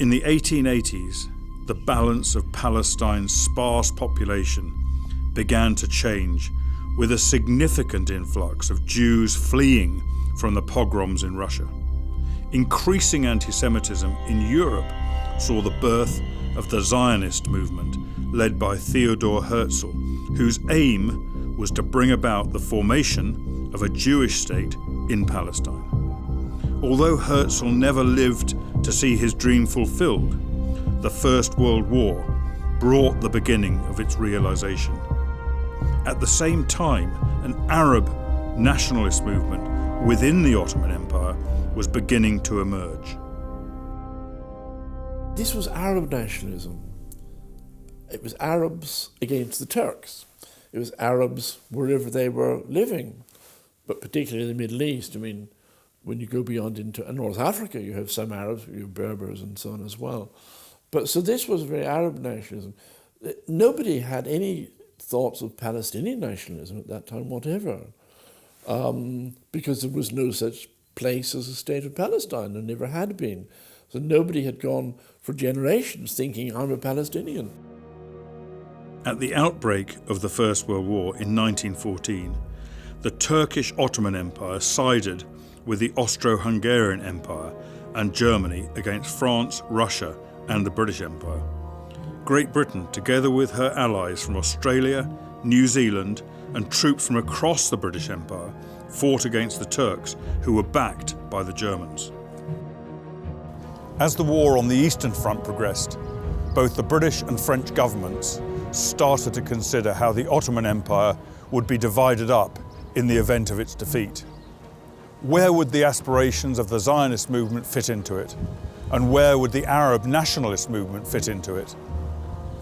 In the 1880s, the balance of Palestine's sparse population began to change, with a significant influx of Jews fleeing from the pogroms in Russia. Increasing anti-Semitism in Europe saw the birth of the Zionist movement, led by Theodor Herzl, whose aim was to bring about the formation of a Jewish state in Palestine. Although Herzl never lived to see his dream fulfilled, the First World War brought the beginning of its realization. At the same time, an Arab nationalist movement within the Ottoman Empire was beginning to emerge. This was Arab nationalism. It was Arabs against the Turks. It was Arabs wherever they were living, but particularly in the Middle East. I mean, when you go beyond into North Africa, you have some Arabs, you have Berbers and so on as well. But so this was very Arab nationalism. Nobody had any thoughts of Palestinian nationalism at that time whatever, because there was no such place as a state of Palestine. There never had been. So nobody had gone for generations thinking, I'm a Palestinian. At the outbreak of the First World War in 1914, the Turkish Ottoman Empire sided with the Austro-Hungarian Empire and Germany against France, Russia, and the British Empire. Great Britain, together with her allies from Australia, New Zealand, and troops from across the British Empire, fought against the Turks, who were backed by the Germans. As the war on the Eastern Front progressed, both the British and French governments started to consider how the Ottoman Empire would be divided up in the event of its defeat. Where would the aspirations of the Zionist movement fit into it? And where would the Arab nationalist movement fit into it?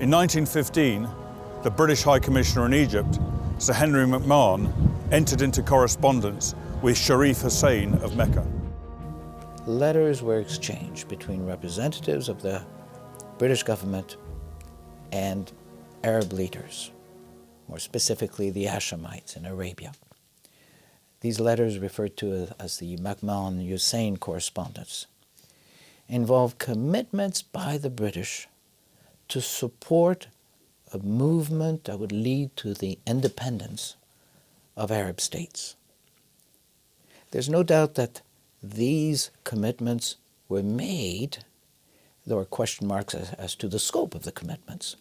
In 1915, the British High Commissioner in Egypt, Sir Henry McMahon, entered into correspondence with Sharif Hussein of Mecca. Letters were exchanged between representatives of the British government and Arab leaders, more specifically the Hashemites in Arabia. These letters, referred to as the McMahon-Hussein correspondence, involve commitments by the British to support a movement that would lead to the independence of Arab states. There's no doubt that these commitments were made. There were question marks as to the scope of the commitments,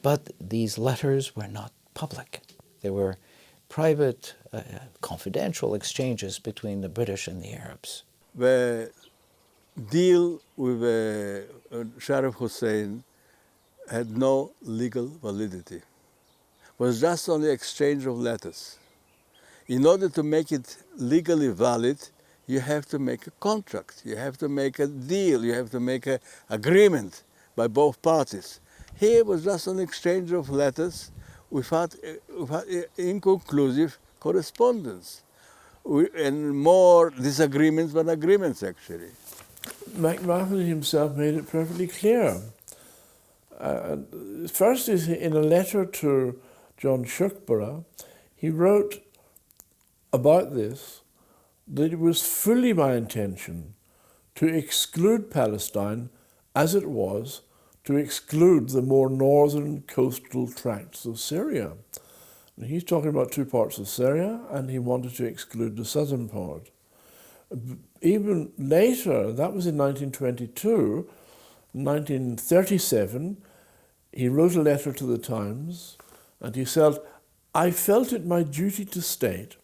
but these letters were not public. They were private, confidential exchanges between the British and the Arabs. The deal with Sharif Hussein had no legal validity. It was just only exchange of letters. In order to make it legally valid, you have to make a contract, you have to make a deal, you have to make an agreement by both parties. Here was just an exchange of letters without inconclusive correspondence, and more disagreements than agreements, actually. McMahon himself made it perfectly clear. First is in a letter to John Shuckburgh, he wrote about this, that it was fully my intention to exclude Palestine as it was to exclude the more northern coastal tracts of Syria. And he's talking about two parts of Syria, and he wanted to exclude the southern part. Even later, that was in 1922, 1937, he wrote a letter to the Times, and he said, I felt it my duty to state,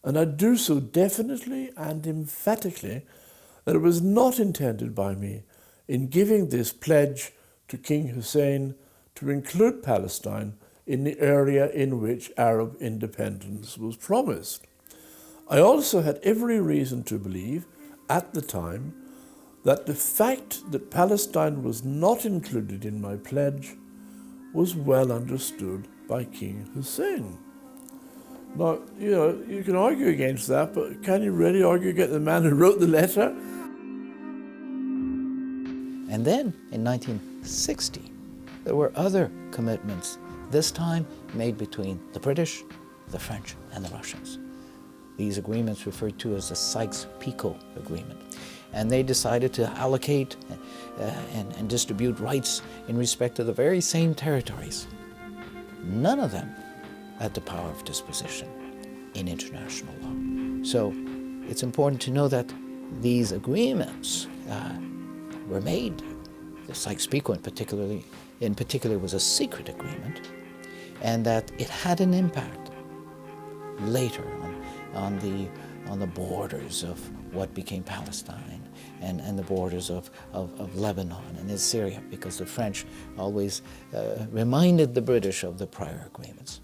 and I do so definitely and emphatically, that it was not intended by me in giving this pledge to King Hussein to include Palestine in the area in which Arab independence was promised. I also had every reason to believe, at the time, that the fact that Palestine was not included in my pledge was well understood by King Hussein. Now, you can argue against that, but can you really argue against the man who wrote the letter? And then, in 1960, there were other commitments, this time made between the British, the French, and the Russians. These agreements referred to as the Sykes-Picot Agreement. and they decided to allocate and distribute rights in respect to the very same territories. None of them had the power of disposition in international law. So it's important to know that these agreements were made. The Sykes-Picot in particular was a secret agreement, and that it had an impact later on the borders of what became Palestine and the borders of Lebanon and Syria, because the French always reminded the British of the prior agreements,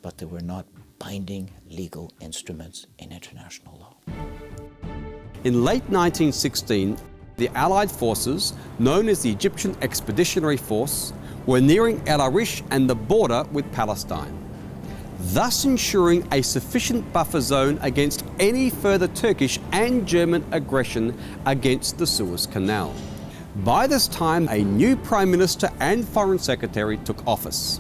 but they were not binding legal instruments in international law. In late 1916, the Allied forces, known as the Egyptian Expeditionary Force, were nearing El Arish and the border with Palestine, thus ensuring a sufficient buffer zone against any further Turkish and German aggression against the Suez Canal. By this time, a new Prime Minister and Foreign Secretary took office.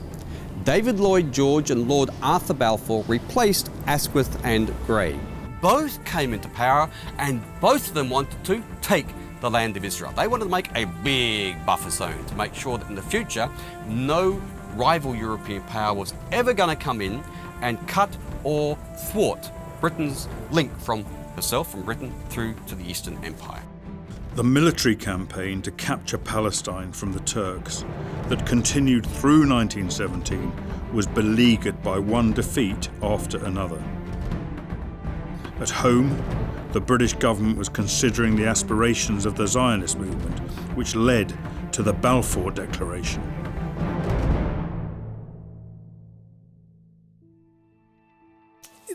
David Lloyd George and Lord Arthur Balfour replaced Asquith and Grey. Both came into power, and both of them wanted to take the land of Israel. They wanted to make a big buffer zone to make sure that in the future no rival European power was ever going to come in and cut or thwart Britain's link from herself, from Britain, through to the Eastern Empire. The military campaign to capture Palestine from the Turks that continued through 1917 was beleaguered by one defeat after another. At home, the British government was considering the aspirations of the Zionist movement, which led to the Balfour Declaration.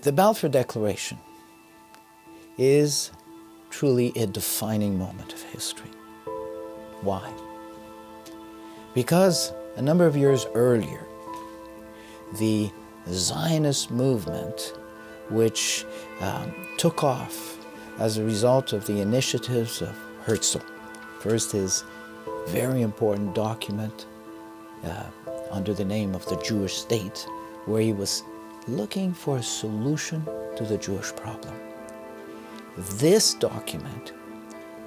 The Balfour Declaration is truly a defining moment of history. Why? Because a number of years earlier, the Zionist movement, which took off as a result of the initiatives of Herzl. First, his very important document under the name of the Jewish State, where he was looking for a solution to the Jewish problem. This document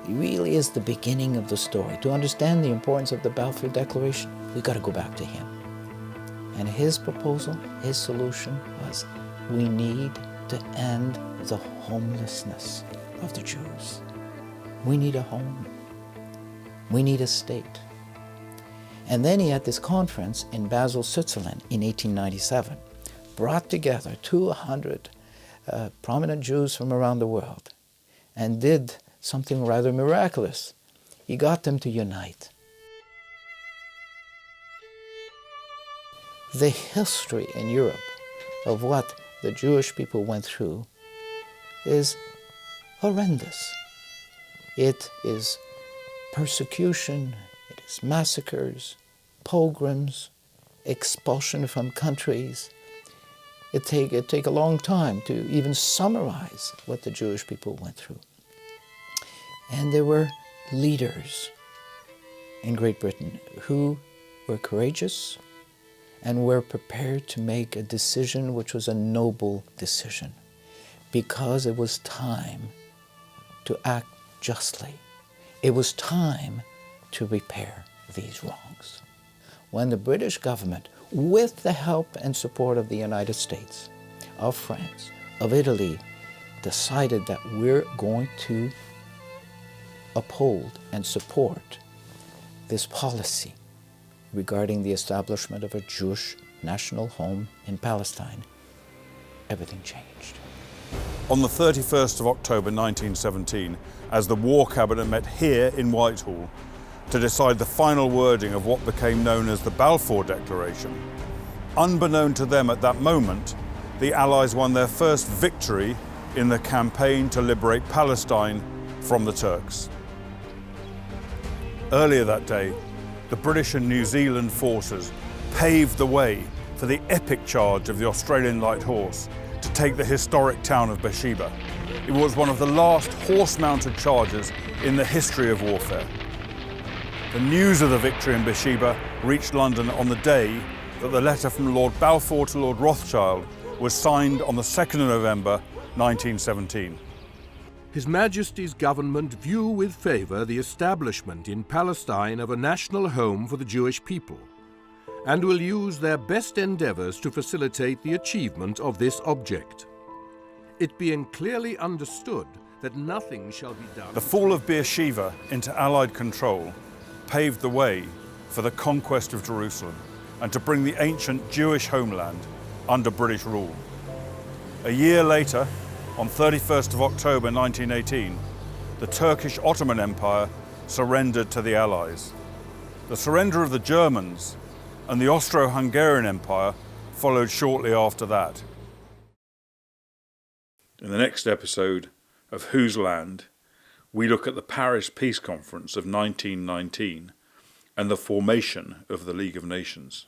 really is the beginning of the story. To understand the importance of the Balfour Declaration, we've got to go back to him. And his proposal, his solution was, we need to end the homelessness of the Jews. We need a home. We need a state. And then he had this conference in Basel, Switzerland in 1897, brought together 200 prominent Jews from around the world and did something rather miraculous. He got them to unite. The history in Europe of what the Jewish people went through is horrendous. It is persecution, it is massacres, pogroms, expulsion from countries. It take a long time to even summarize what the Jewish people went through. And there were leaders in Great Britain who were courageous and were prepared to make a decision which was a noble decision, because it was time to act justly. It was time to repair these wrongs. When the British government, with the help and support of the United States, of France, of Italy, decided that we're going to uphold and support this policy regarding the establishment of a Jewish national home in Palestine, everything changed. On the 31st of October 1917, as the War Cabinet met here in Whitehall to decide the final wording of what became known as the Balfour Declaration, unbeknown to them at that moment, the Allies won their first victory in the campaign to liberate Palestine from the Turks. Earlier that day, the British and New Zealand forces paved the way for the epic charge of the Australian Light Horse to take the historic town of Beersheba. It was one of the last horse-mounted charges in the history of warfare. The news of the victory in Beersheba reached London on the day that the letter from Lord Balfour to Lord Rothschild was signed on the 2nd of November 1917. His Majesty's government view with favour the establishment in Palestine of a national home for the Jewish people, and will use their best endeavours to facilitate the achievement of this object. It being clearly understood that nothing shall be done... The fall of Beersheba into Allied control paved the way for the conquest of Jerusalem and to bring the ancient Jewish homeland under British rule. A year later, on 31st of October 1918, the Turkish Ottoman Empire surrendered to the Allies. The surrender of the Germans and the Austro-Hungarian Empire followed shortly after that. In the next episode of Whose Land, we look at the Paris Peace Conference of 1919 and the formation of the League of Nations.